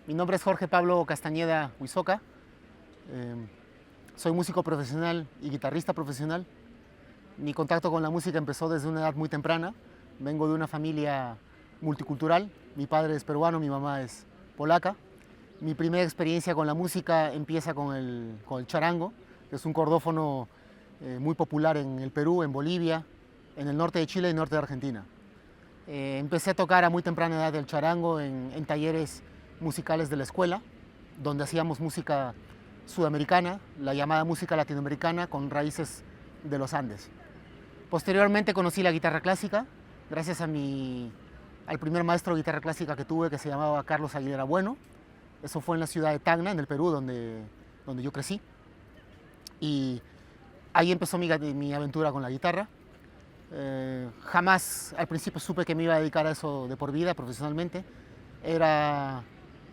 Mi nombre es Jorge Pablo Castañeda Huizoca. Eh, Soy músico profesional y guitarrista profesional. Mi contacto con la música empezó desde una edad muy temprana. Vengo de una familia multicultural. Mi padre es peruano, mi mamá es polaca. Mi primera experiencia con la música empieza con el charango, que es un cordófono muy popular en el Perú, en Bolivia, en el norte de Chile y norte de Argentina. Empecé a tocar a muy temprana edad el charango en talleres musicales de la escuela, donde hacíamos música sudamericana, la llamada música latinoamericana con raíces de los Andes. Posteriormente conocí la guitarra clásica, gracias al primer maestro de guitarra clásica que tuve, que se llamaba Carlos Aguilera Bueno. Eso fue en la ciudad de Tacna, en el Perú, donde yo crecí. Y ahí empezó mi aventura con la guitarra. Jamás al principio supe que me iba a dedicar a eso de por vida, profesionalmente. Era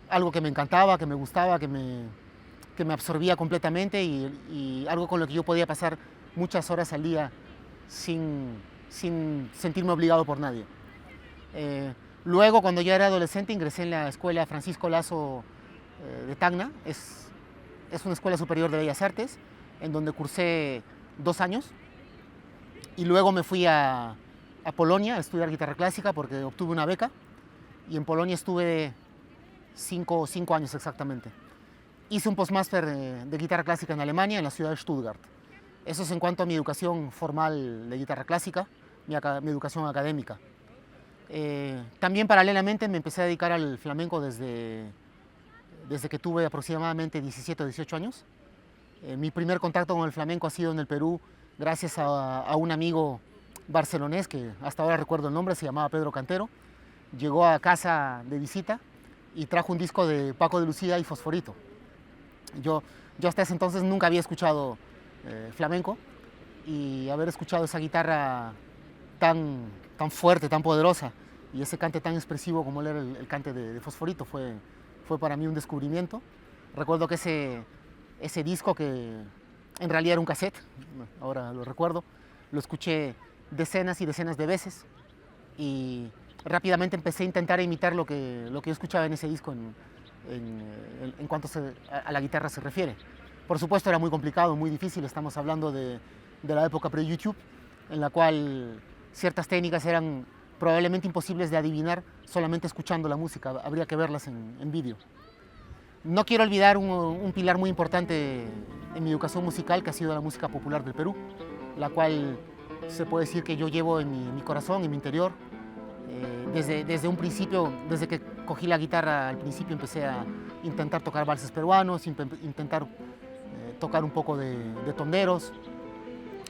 algo que me encantaba, que me gustaba, que me absorbía completamente y algo con lo que yo podía pasar muchas horas al día sin sentirme obligado por nadie. Luego, cuando ya era adolescente, ingresé en la escuela Francisco Lazo de Tacna. Es una escuela superior de Bellas Artes, en donde cursé 2 años. Y luego me fui a Polonia a estudiar guitarra clásica porque obtuve una beca. Y en Polonia estuve 5 años exactamente. Hice un postmáster de guitarra clásica en Alemania, en la ciudad de Stuttgart. Eso es en cuanto a mi educación formal de guitarra clásica, mi educación académica. También paralelamente me empecé a dedicar al flamenco desde que tuve aproximadamente 17 o 18 años. Mi primer contacto con el flamenco ha sido en el Perú gracias a un amigo barcelonés que hasta ahora recuerdo el nombre, se llamaba Pedro Cantero. Llegó a casa de visita y trajo un disco de Paco de Lucía y Fosforito. Yo hasta ese entonces nunca había escuchado flamenco, y haber escuchado esa guitarra tan fuerte, tan poderosa, y ese cante tan expresivo como era el cante de Fosforito fue para mí un descubrimiento. Recuerdo que ese disco, que en realidad era un cassette, ahora lo recuerdo, lo escuché decenas y decenas de veces y rápidamente empecé a intentar imitar lo que yo escuchaba en ese disco en cuanto a la guitarra se refiere. Por supuesto era muy complicado, muy difícil, estamos hablando de la época pre-YouTube, en la cual ciertas técnicas eran probablemente imposibles de adivinar solamente escuchando la música, habría que verlas en vídeo. No quiero olvidar un pilar muy importante en mi educación musical, que ha sido la música popular del Perú, la cual se puede decir que yo llevo en mi corazón, en mi interior. Desde un principio, desde que cogí la guitarra, al principio empecé a intentar tocar valses peruanos, intentar tocar un poco de tonderos,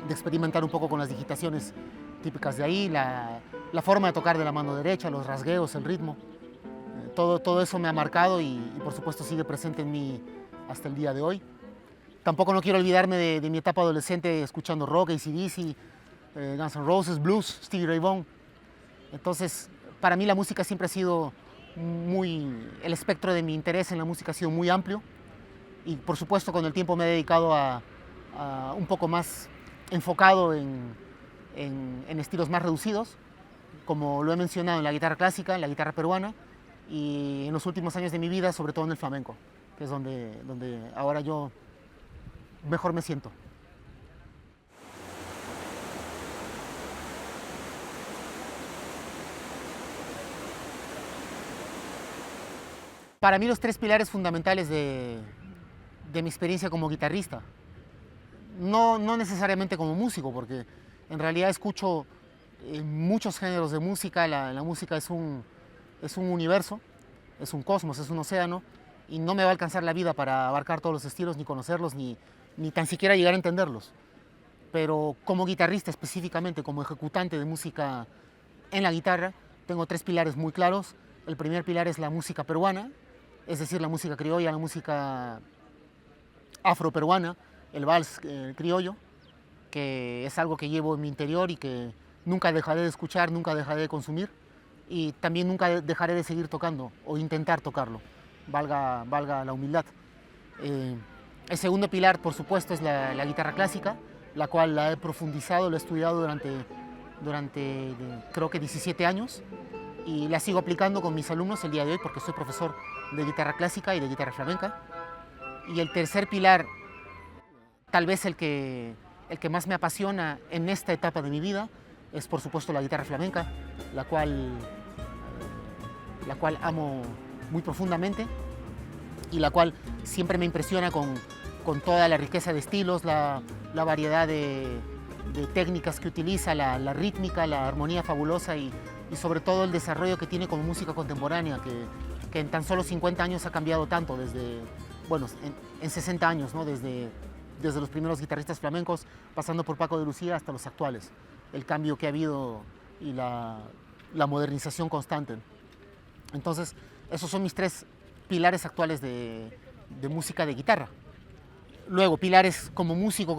de experimentar un poco con las digitaciones típicas de ahí, la forma de tocar de la mano derecha, los rasgueos, el ritmo. Todo eso me ha marcado y por supuesto sigue presente en mí hasta el día de hoy. Tampoco no quiero olvidarme de mi etapa adolescente escuchando rock, AC/DC, Guns N' Roses, blues, Stevie Ray Vaughan. Entonces, para mí la música siempre ha sido el espectro de mi interés en la música ha sido muy amplio, y por supuesto con el tiempo me he dedicado a un poco más enfocado en estilos más reducidos, como lo he mencionado, en la guitarra clásica, en la guitarra peruana, y en los últimos años de mi vida, sobre todo en el flamenco, que es donde ahora yo mejor me siento. Para mí los 3 pilares fundamentales de mi experiencia como guitarrista, no necesariamente como músico, porque en realidad escucho muchos géneros de música. La música es un universo, es un cosmos, es un océano, y no me va a alcanzar la vida para abarcar todos los estilos, ni conocerlos, ni tan siquiera llegar a entenderlos. Pero como guitarrista específicamente, como ejecutante de música en la guitarra, tengo 3 pilares muy claros. El primer pilar es la música peruana, es decir, la música criolla, la música afroperuana, el vals criollo, que es algo que llevo en mi interior y que nunca dejaré de escuchar, nunca dejaré de consumir, y también nunca dejaré de seguir tocando o intentar tocarlo, valga la humildad. El segundo pilar, por supuesto, es la guitarra clásica, la cual la he profundizado, la he estudiado durante creo que 17 años, y la sigo aplicando con mis alumnos el día de hoy porque soy profesor de guitarra clásica y de guitarra flamenca. Y el tercer pilar, tal vez el que más me apasiona en esta etapa de mi vida, es por supuesto la guitarra flamenca, la cual amo muy profundamente y la cual siempre me impresiona con toda la riqueza de estilos, la variedad de técnicas que utiliza, la rítmica, la armonía fabulosa y sobre todo el desarrollo que tiene como música contemporánea, que en tan solo 50 años ha cambiado tanto, desde, bueno, en 60 años, ¿no? Desde los primeros guitarristas flamencos, pasando por Paco de Lucía hasta los actuales. El cambio que ha habido y la modernización constante. Entonces, esos son mis tres pilares actuales de música de guitarra. Luego, pilares como músico,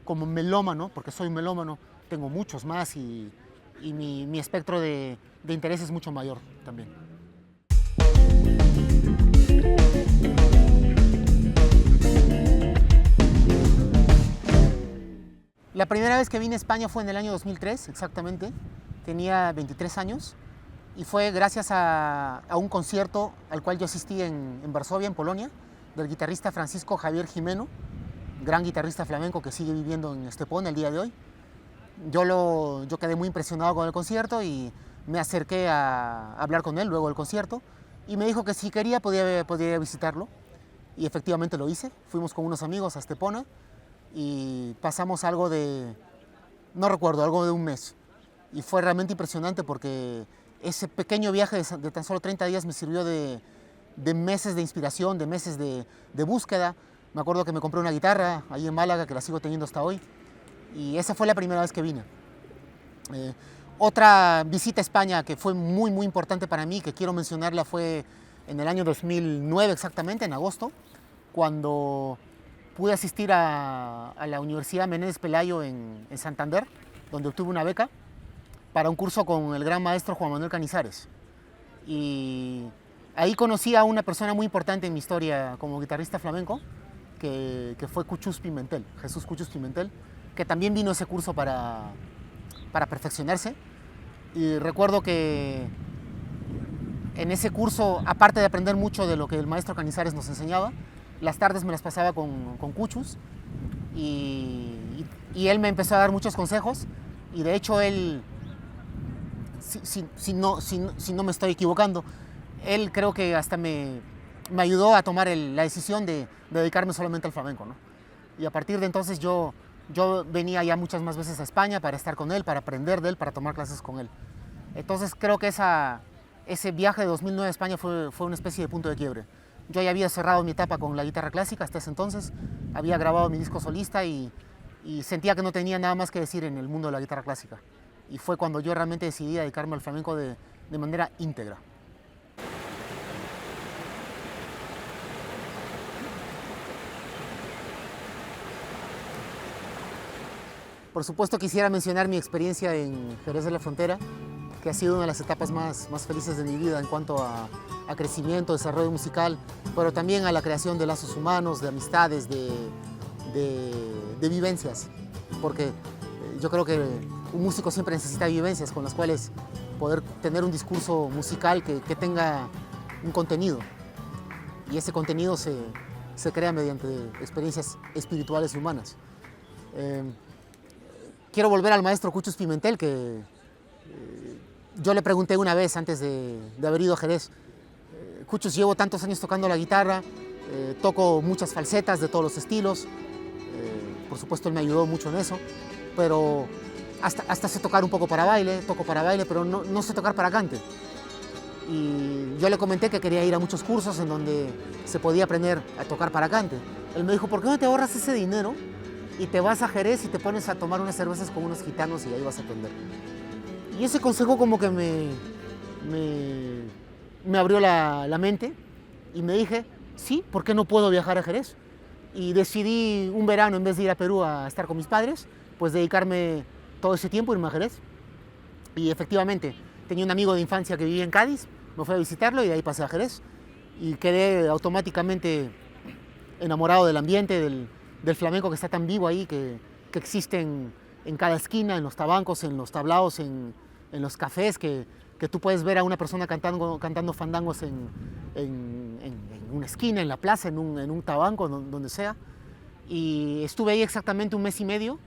como melómano, porque soy melómano, tengo muchos más y mi espectro de interés es mucho mayor también. La primera vez que vine a España fue en el año 2003, exactamente. Tenía 23 años y fue gracias a un concierto al cual yo asistí en Varsovia, en Polonia, del guitarrista Francisco Javier Gimeno, gran guitarrista flamenco que sigue viviendo en Estepona el día de hoy. Yo quedé muy impresionado con el concierto y me acerqué a hablar con él luego del concierto y me dijo que si quería podía visitarlo y efectivamente lo hice. Fuimos con unos amigos a Estepona y pasamos algo de, no recuerdo, algo de un mes. Y fue realmente impresionante porque ese pequeño viaje de tan solo 30 días me sirvió de meses de inspiración, de meses de búsqueda. Me acuerdo que me compré una guitarra ahí en Málaga, que la sigo teniendo hasta hoy. Y esa fue la primera vez que vine. Otra visita a España que fue muy, muy importante para mí, que quiero mencionarla, fue en el año 2009 exactamente, en agosto, cuando pude asistir a la Universidad Menéndez Pelayo en Santander, donde obtuve una beca para un curso con el gran maestro Juan Manuel Canizares. Y ahí conocí a una persona muy importante en mi historia como guitarrista flamenco, que fue Cuchus Pimentel, Jesús Cuchus Pimentel, que también vino a ese curso para perfeccionarse. Y recuerdo que en ese curso, aparte de aprender mucho de lo que el maestro Canizares nos enseñaba, las tardes me las pasaba con Cuchus y él me empezó a dar muchos consejos y de hecho él, si no me estoy equivocando, él creo que hasta me ayudó a tomar la decisión de dedicarme solamente al flamenco, ¿no? Y a partir de entonces yo venía ya muchas más veces a España para estar con él, para aprender de él, para tomar clases con él. Entonces creo que ese viaje de 2009 a España fue una especie de punto de quiebre. Yo ya había cerrado mi etapa con la guitarra clásica hasta ese entonces, había grabado mi disco solista y sentía que no tenía nada más que decir en el mundo de la guitarra clásica. Y fue cuando yo realmente decidí dedicarme al flamenco de manera íntegra. Por supuesto quisiera mencionar mi experiencia en Jerez de la Frontera, que ha sido una de las etapas más felices de mi vida en cuanto a crecimiento, desarrollo musical, pero también a la creación de lazos humanos, de amistades, de vivencias, porque yo creo que un músico siempre necesita vivencias con las cuales poder tener un discurso musical que tenga un contenido, y ese contenido se crea mediante experiencias espirituales y humanas. Quiero volver al maestro Cuchus Pimentel, que yo le pregunté una vez antes de haber ido a Jerez: Cuchus, llevo tantos años tocando la guitarra, toco muchas falsetas de todos los estilos, por supuesto él me ayudó mucho en eso, pero hasta sé tocar un poco para baile, toco para baile, pero no sé tocar para cante. Y yo le comenté que quería ir a muchos cursos en donde se podía aprender a tocar para cante. Él me dijo: ¿por qué no te ahorras ese dinero y te vas a Jerez y te pones a tomar unas cervezas con unos gitanos y ahí vas a aprender? Y ese consejo como que me abrió la mente y me dije: sí, ¿por qué no puedo viajar a Jerez? Y decidí un verano, en vez de ir a Perú a estar con mis padres, pues dedicarme todo ese tiempo a irme a Jerez. Y efectivamente, tenía un amigo de infancia que vivía en Cádiz, me fui a visitarlo y de ahí pasé a Jerez. Y quedé automáticamente enamorado del ambiente, del flamenco que está tan vivo ahí, que existe en cada esquina, en los tabancos, en los tablaos, en los cafés, que que tú puedes ver a una persona cantando fandangos en una esquina, en la plaza, en un tabanco, donde sea. Y estuve ahí exactamente un mes y medio,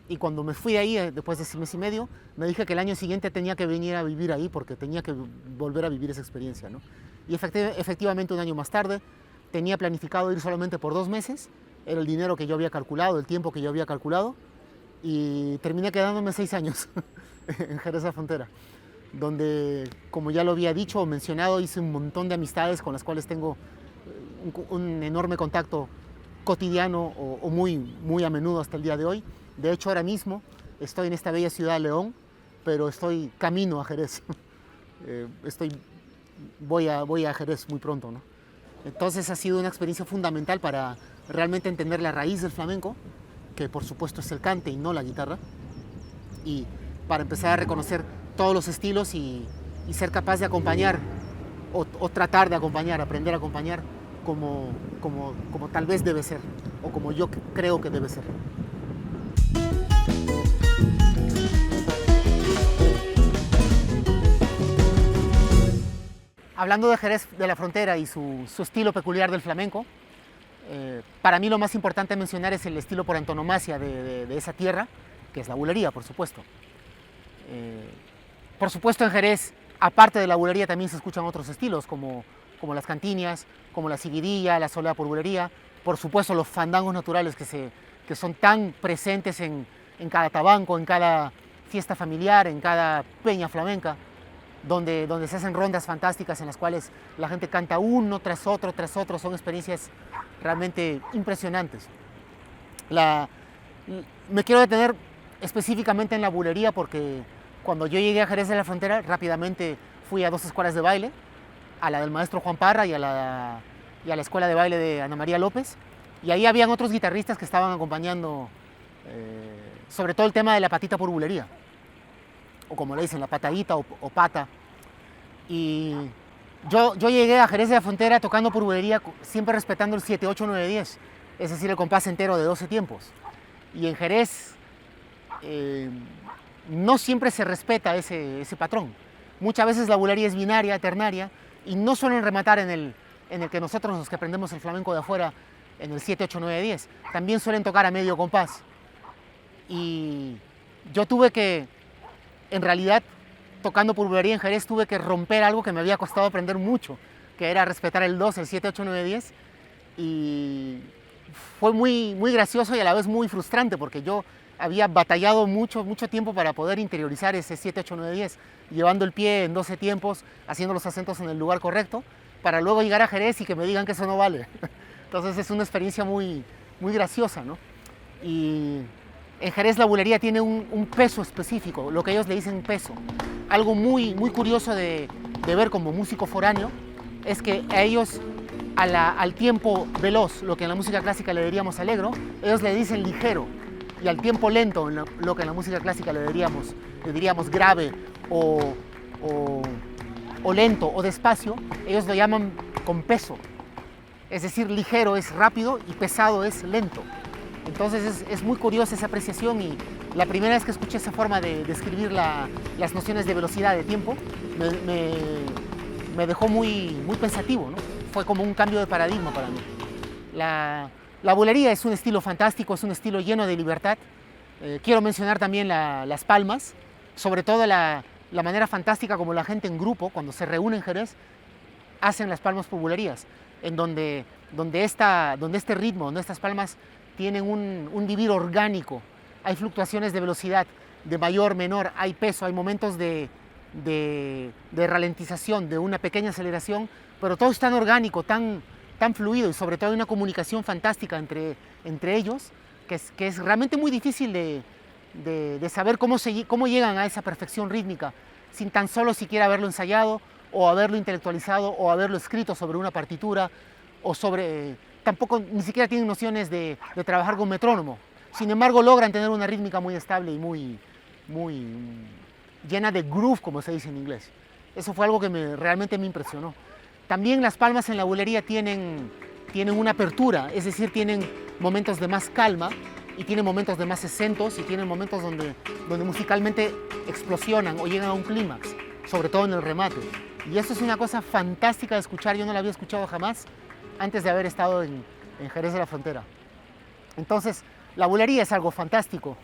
y cuando me fui de ahí, después de ese mes y medio, me dije que el año siguiente tenía que venir a vivir ahí porque tenía que volver a vivir esa experiencia, ¿no? Y efectivamente un año más tarde tenía planificado ir solamente por 2 meses, era el dinero que yo había calculado, el tiempo que yo había calculado, y terminé quedándome 6 años en Jerez de la Frontera, donde, como ya lo había dicho o mencionado, hice un montón de amistades con las cuales tengo un enorme contacto cotidiano o muy a menudo hasta el día de hoy. De hecho, ahora mismo estoy en esta bella ciudad de León, pero estoy camino a Jerez. Voy a Jerez muy pronto, ¿no? Entonces ha sido una experiencia fundamental para realmente entender la raíz del flamenco, que por supuesto es el cante y no la guitarra, y para empezar a reconocer todos los estilos y ser capaz de acompañar o tratar de acompañar, aprender a acompañar como tal vez debe ser, o como yo creo que debe ser. Hablando de Jerez de la Frontera y su estilo peculiar del flamenco, para mí lo más importante a mencionar es el estilo por antonomasia de esa tierra, que es la bulería, por supuesto. Por supuesto, en Jerez, aparte de la bulería, también se escuchan otros estilos, como las cantiñas, como la seguidilla, la soleá por bulería, por supuesto los fandangos naturales que son tan presentes en cada tabanco, en cada fiesta familiar, en cada peña flamenca, donde se hacen rondas fantásticas en las cuales la gente canta uno tras otro, son experiencias realmente impresionantes. Me quiero detener específicamente en la bulería porque cuando yo llegué a Jerez de la Frontera rápidamente fui a 2 escuelas de baile, a la del maestro Juan Parra y a la escuela de baile de Ana María López, y ahí habían otros guitarristas que estaban acompañando sobre todo el tema de la patita por bulería, o como le dicen, la patadita o pata. Y yo llegué a Jerez de la Frontera tocando por bulería, siempre respetando el 7, 8, 9, 10, es decir, el compás entero de 12 tiempos. Y en Jerez no siempre se respeta ese patrón. Muchas veces la bulería es binaria, ternaria, y no suelen rematar en el que nosotros, los que aprendemos el flamenco de afuera, en el 7, 8, 9, 10. También suelen tocar a medio compás. Y yo tuve que, en realidad, tocando por bulería en Jerez, tuve que romper algo que me había costado aprender mucho, que era respetar el 2, el 7, 8, 9, 10. Y fue muy gracioso y a la vez muy frustrante, porque yo había batallado mucho tiempo para poder interiorizar ese 7, 8, 9, 10, llevando el pie en 12 tiempos, haciendo los acentos en el lugar correcto, para luego llegar a Jerez y que me digan que eso no vale. Entonces es una experiencia muy graciosa, ¿no? Y en Jerez la bulería tiene un peso específico, lo que ellos le dicen peso. Algo muy curioso de ver como músico foráneo es que a ellos, al tiempo veloz, lo que en la música clásica le diríamos alegro, ellos le dicen ligero. Y al tiempo lento, lo que en la música clásica le diríamos grave o lento o despacio, ellos lo llaman con peso. Es decir, ligero es rápido y pesado es lento. Entonces es muy curiosa esa apreciación, y la primera vez que escuché esa forma de describir las nociones de velocidad, de tiempo, me dejó muy pensativo, ¿no? Fue como un cambio de paradigma para mí. La bulería es un estilo fantástico, es un estilo lleno de libertad. Quiero mencionar también las palmas, sobre todo la manera fantástica como la gente en grupo, cuando se reúne en Jerez, hacen las palmas por bulerías, en donde este ritmo, donde estas palmas tienen un vivir orgánico. Hay fluctuaciones de velocidad, de mayor, menor, hay peso, hay momentos de ralentización, de una pequeña aceleración, pero todo es tan orgánico, tan fluido, y sobre todo hay una comunicación fantástica entre ellos, que es realmente muy difícil de saber cómo llegan a esa perfección rítmica, sin tan solo siquiera haberlo ensayado, o haberlo intelectualizado, o haberlo escrito sobre una partitura, o tampoco ni siquiera tienen nociones de trabajar con metrónomo. Sin embargo, logran tener una rítmica muy estable y muy llena de groove, como se dice en inglés. Eso fue algo que realmente me impresionó. También las palmas en la bulería tienen una apertura, es decir, tienen momentos de más calma, y tienen momentos de más acentos, y tienen momentos donde musicalmente explosionan o llegan a un clímax. sobre todo en el remate. Y eso es una cosa fantástica de escuchar, yo no la había escuchado jamás antes de haber estado en Jerez de la Frontera. Entonces, la bulería es algo fantástico.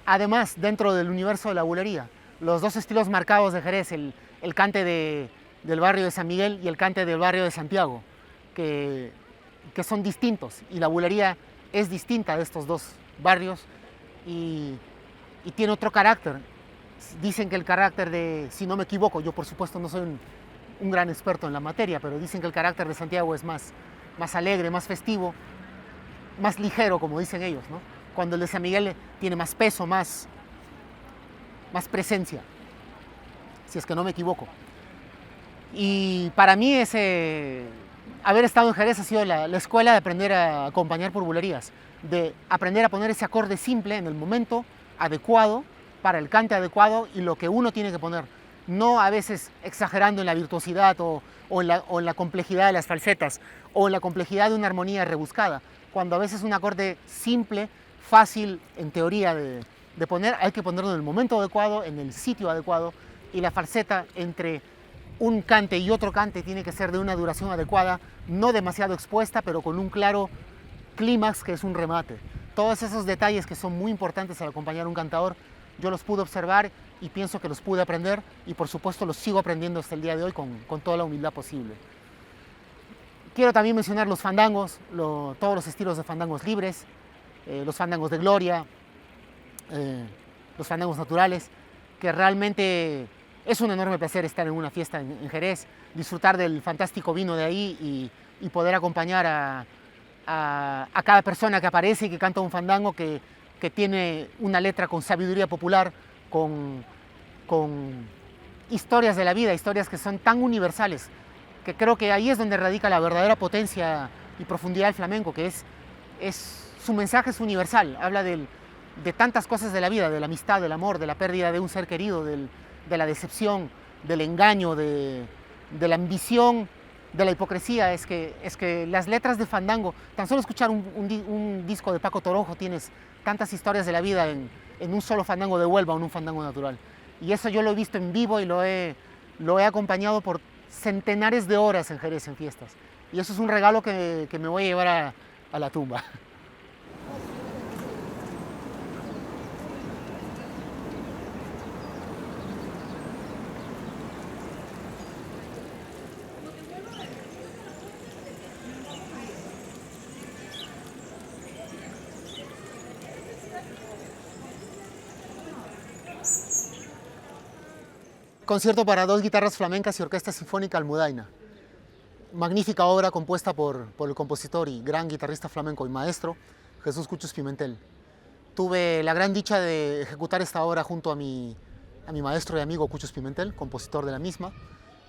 Además, dentro del universo de la bulería, los dos estilos marcados de Jerez, el cante del barrio de San Miguel y el cante del barrio de Santiago, que son distintos, y la bulería es distinta de estos dos barrios y tiene otro carácter. Dicen que el carácter de, si no me equivoco, yo por supuesto no soy un gran experto en la materia, pero dicen que el carácter de Santiago es más alegre, más festivo, más ligero, como dicen ellos, ¿no? Cuando el de San Miguel tiene más peso, más presencia, si es que no me equivoco. Y para mí haber estado en Jerez ha sido la escuela de aprender a acompañar por bulerías, de aprender a poner ese acorde simple en el momento adecuado, para el cante adecuado y lo que uno tiene que poner. No a veces exagerando en la virtuosidad o en la complejidad de las falsetas o en la complejidad de una armonía rebuscada. Cuando a veces un acorde simple, fácil en teoría de poner, hay que ponerlo en el momento adecuado, en el sitio adecuado, y la falseta entre un cante y otro cante tiene que ser de una duración adecuada, no demasiado expuesta, pero con un claro clímax que es un remate. Todos esos detalles que son muy importantes al acompañar a un cantador, yo los pude observar y pienso que los pude aprender, y por supuesto los sigo aprendiendo hasta el día de hoy con toda la humildad posible. Quiero también mencionar los fandangos, todos los estilos de fandangos libres, los fandangos de gloria, los fandangos naturales, que realmente es un enorme placer estar en una fiesta en Jerez, disfrutar del fantástico vino de ahí y poder acompañar a cada persona que aparece y que canta un fandango que tiene una letra con sabiduría popular, con historias de la vida, historias que son tan universales, que creo que ahí es donde radica la verdadera potencia y profundidad del flamenco, que su mensaje es universal, habla de tantas cosas de la vida, de la amistad, del amor, de la pérdida de un ser querido, de la decepción, del engaño, de la ambición, de la hipocresía. Es que las letras de fandango, tan solo escuchar un disco de Paco Toronjo, tienes tantas historias de la vida en un solo fandango de Huelva o en un fandango natural. Y eso yo lo he visto en vivo y lo he acompañado por centenares de horas en Jerez, en fiestas. Y eso es un regalo que me voy a llevar a la tumba. Concierto para dos guitarras flamencas y orquesta sinfónica Almudaina. Magnífica obra compuesta por el compositor y gran guitarrista flamenco y maestro Jesús Cuchus Pimentel. Tuve la gran dicha de ejecutar esta obra junto a mi maestro y amigo Cuchus Pimentel, compositor de la misma,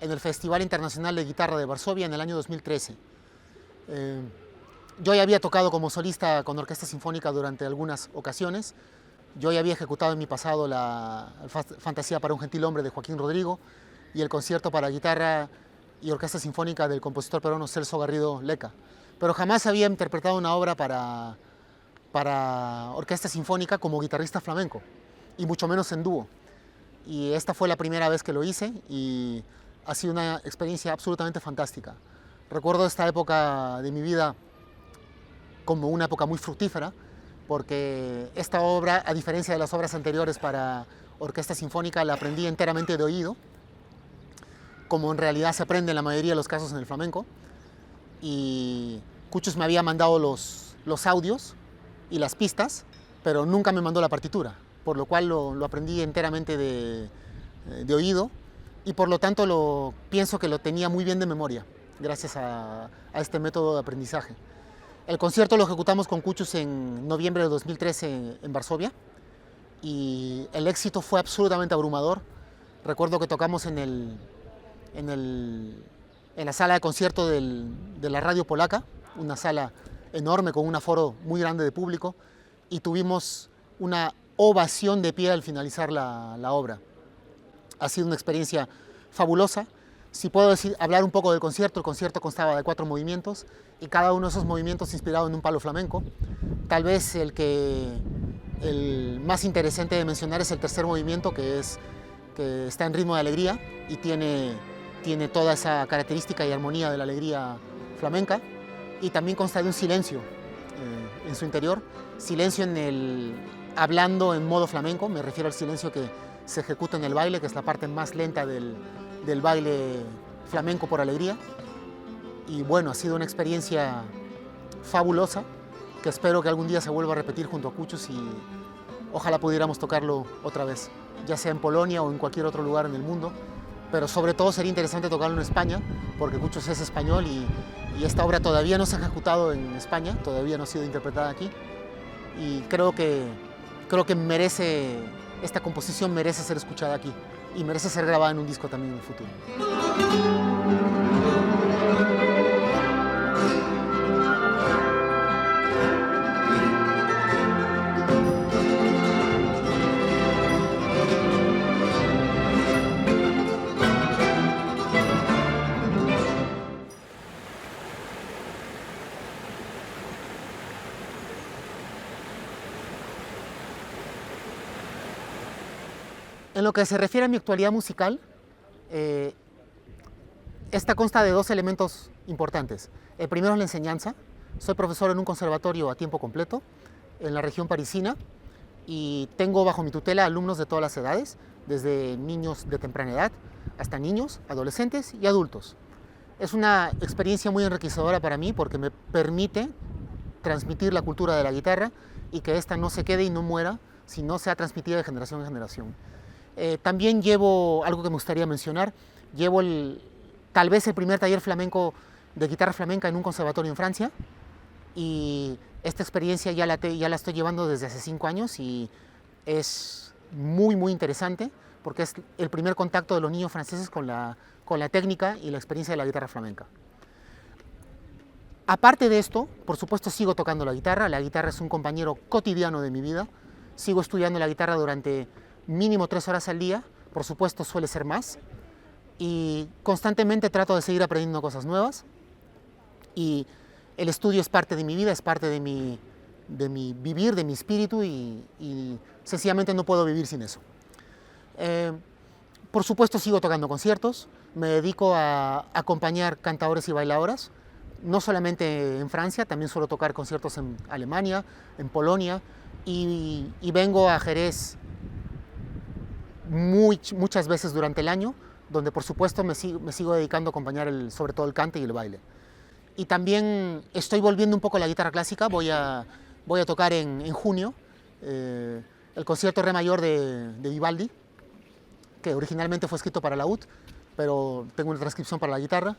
en el Festival Internacional de Guitarra de Varsovia en el año 2013. Yo ya había tocado como solista con orquesta sinfónica durante algunas ocasiones. Yo ya había ejecutado en mi pasado la Fantasía para un gentilhombre de Joaquín Rodrigo y el concierto para guitarra y orquesta sinfónica del compositor peruano Celso Garrido Leca. Pero jamás había interpretado una obra para orquesta sinfónica como guitarrista flamenco, y mucho menos en dúo. Y esta fue la primera vez que lo hice y ha sido una experiencia absolutamente fantástica. Recuerdo esta época de mi vida como una época muy fructífera, porque esta obra, a diferencia de las obras anteriores para orquesta sinfónica, la aprendí enteramente de oído, como en realidad se aprende en la mayoría de los casos en el flamenco. Y Cuchus me había mandado los audios y las pistas, pero nunca me mandó la partitura, por lo cual lo aprendí enteramente de oído, y por lo tanto pienso que lo tenía muy bien de memoria, gracias a este método de aprendizaje. El concierto lo ejecutamos con Cuchus en noviembre de 2013 en Varsovia, y el éxito fue absolutamente abrumador. Recuerdo que tocamos en la sala de concierto de la radio polaca, una sala enorme con un aforo muy grande de público, y tuvimos una ovación de pie al finalizar la obra. Ha sido una experiencia fabulosa. Si puedo hablar un poco del concierto, el concierto constaba de 4 movimientos y cada uno de esos movimientos inspirado en un palo flamenco. Tal vez el más interesante de mencionar es el tercer movimiento, que que está en ritmo de alegría y tiene toda esa característica y armonía de la alegría flamenca, y también consta de un silencio en su interior, silencio hablando en modo flamenco, me refiero al silencio que se ejecuta en el baile, que es la parte más lenta del baile flamenco por alegría. Y bueno, ha sido una experiencia fabulosa, que espero que algún día se vuelva a repetir junto a Cuchos y ojalá pudiéramos tocarlo otra vez, ya sea en Polonia o en cualquier otro lugar en el mundo, pero sobre todo sería interesante tocarlo en España, porque Cuchos es español y esta obra todavía no se ha ejecutado en España, todavía no ha sido interpretada aquí, y creo que esta composición merece ser escuchada aquí y merece ser grabada en un disco también en el futuro. En lo que se refiere a mi actualidad musical, esta consta de dos elementos importantes. El primero es la enseñanza. Soy profesor en un conservatorio a tiempo completo en la región parisina y tengo bajo mi tutela alumnos de todas las edades, desde niños de temprana edad hasta niños, adolescentes y adultos. Es una experiencia muy enriquecedora para mí porque me permite transmitir la cultura de la guitarra y que ésta no se quede y no muera, sino sea transmitida de generación en generación. También llevo algo que me gustaría mencionar, llevo tal vez el primer taller flamenco de guitarra flamenca en un conservatorio en Francia, y esta experiencia ya la estoy llevando desde hace 5 años y es muy interesante porque es el primer contacto de los niños franceses con la técnica y la experiencia de la guitarra flamenca. Aparte de esto, por supuesto sigo tocando la guitarra es un compañero cotidiano de mi vida, sigo estudiando la guitarra durante mínimo 3 horas al día, por supuesto suele ser más, y constantemente trato de seguir aprendiendo cosas nuevas, y el estudio es parte de mi vida, es parte de mi vivir, de mi espíritu, y sencillamente no puedo vivir sin eso. Por supuesto sigo tocando conciertos, me dedico a acompañar cantadores y bailadoras, no solamente en Francia, también suelo tocar conciertos en Alemania, en Polonia, y vengo a Jerez muchas veces durante el año, donde por supuesto me sigo dedicando a acompañar sobre todo el cante y el baile. Y también estoy volviendo un poco a la guitarra clásica, voy a tocar en junio el concierto Re mayor de Vivaldi, que originalmente fue escrito para laúd, pero tengo una transcripción para la guitarra,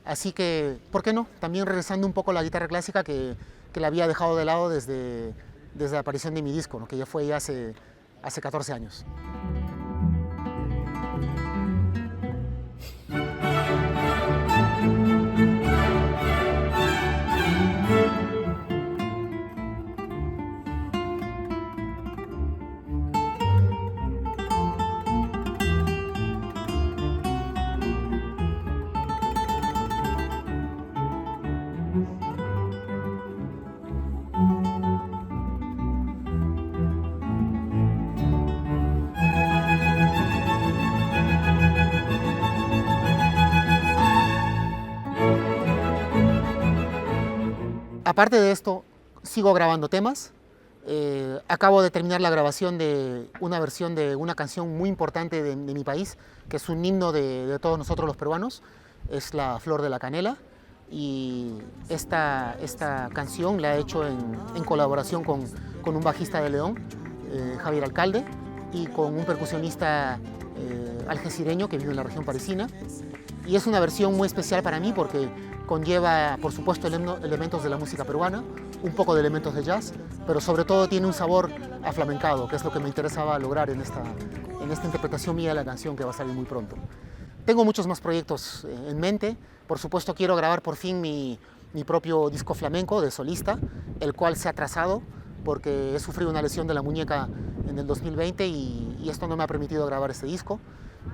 así que, ¿por qué no? También regresando un poco a la guitarra clásica que la había dejado de lado desde la aparición de mi disco, ¿no? Que ya fue hace 14 años. Aparte de esto, sigo grabando temas. Acabo de terminar la grabación de una versión de una canción muy importante de mi país, que es un himno de todos nosotros los peruanos, es La Flor de la Canela. Y esta canción la he hecho en colaboración con un bajista de León, Javier Alcalde, y con un percusionista algecireño que vive en la región parisina. Y es una versión muy especial para mí porque conlleva, por supuesto, elementos de la música peruana, un poco de elementos de jazz, pero sobre todo tiene un sabor aflamencado, que es lo que me interesaba lograr en esta interpretación mía de la canción que va a salir muy pronto. Tengo muchos más proyectos en mente. Por supuesto, quiero grabar por fin mi propio disco flamenco de solista, el cual se ha atrasado porque he sufrido una lesión de la muñeca en el 2020 y esto no me ha permitido grabar este disco.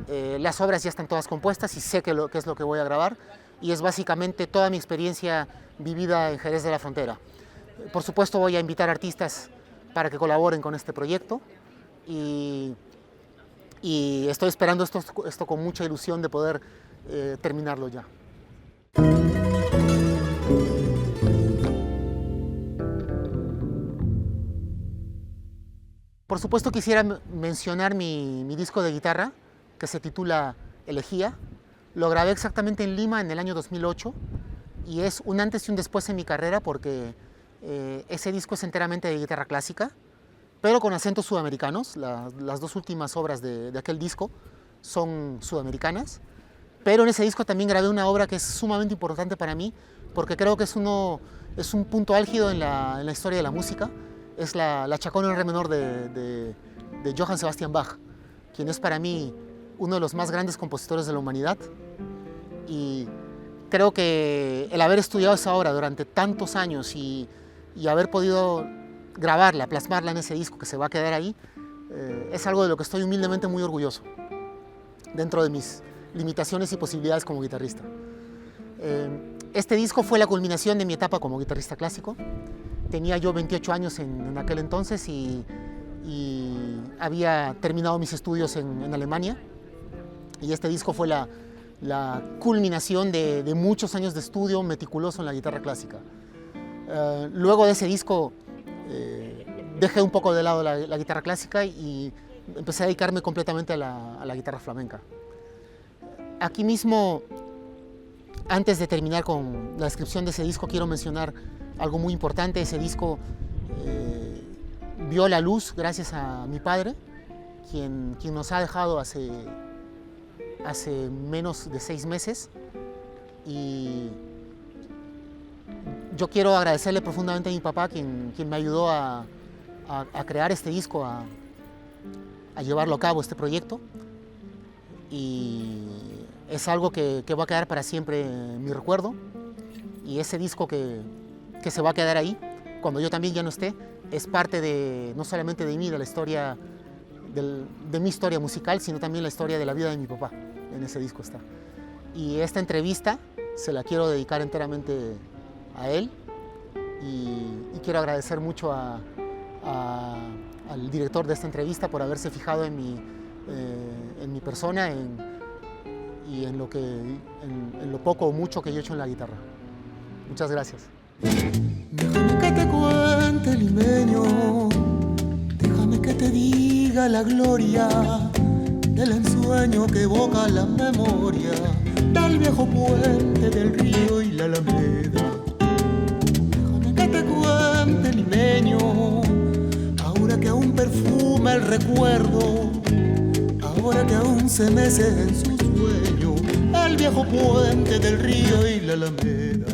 Las obras ya están todas compuestas y sé qué es lo que voy a grabar, y es básicamente toda mi experiencia vivida en Jerez de la Frontera. Por supuesto, voy a invitar artistas para que colaboren con este proyecto y y estoy esperando esto con mucha ilusión de poder terminarlo ya. Por supuesto quisiera mencionar mi disco de guitarra, que se titula Elegía. Lo grabé exactamente en Lima en el año 2008 y es un antes y un después en mi carrera porque ese disco es enteramente de guitarra clásica, pero con acentos sudamericanos. Las dos últimas obras de aquel disco son sudamericanas, pero en ese disco también grabé una obra que es sumamente importante para mí porque creo que es un punto álgido en la historia de la música. Es la Chaconne en re menor de Johann Sebastian Bach, quien es para mí uno de los más grandes compositores de la humanidad. Y creo que el haber estudiado esa obra durante tantos años y haber podido grabarla, plasmarla en ese disco que se va a quedar ahí, es algo de lo que estoy humildemente muy orgulloso, dentro de mis limitaciones y posibilidades como guitarrista. Este disco fue la culminación de mi etapa como guitarrista clásico. Tenía yo 28 años en aquel entonces y había terminado mis estudios en Alemania. Y este disco fue la culminación de muchos años de estudio meticuloso en la guitarra clásica. Luego de ese disco dejé un poco de lado la guitarra clásica y empecé a dedicarme completamente a la guitarra flamenca. Aquí mismo, antes de terminar con la descripción de ese disco, quiero mencionar algo muy importante. Ese disco vio la luz gracias a mi padre, quien nos ha dejado hace menos de 6 meses. Y yo quiero agradecerle profundamente a mi papá, quien me ayudó a crear este disco, a llevarlo a cabo, este proyecto. Y es algo que va a quedar para siempre en mi recuerdo. Y ese disco que se va a quedar ahí, cuando yo también ya no esté, es parte no solamente de mí, de la historia, de mi historia musical, sino también la historia de la vida de mi papá. En ese disco está. Y esta entrevista se la quiero dedicar enteramente a él y quiero agradecer mucho al director de esta entrevista por haberse fijado en mi persona y en lo poco o mucho que yo he hecho en la guitarra. Muchas gracias. Déjame que te cuente, limeño, déjame que te diga la gloria del ensueño que evoca la memoria del viejo puente del río y la alameda. Déjame que te cuente, limeño, ahora que aún perfuma el recuerdo, ahora que aún se mece en su sueño el viejo puente del río y la alameda.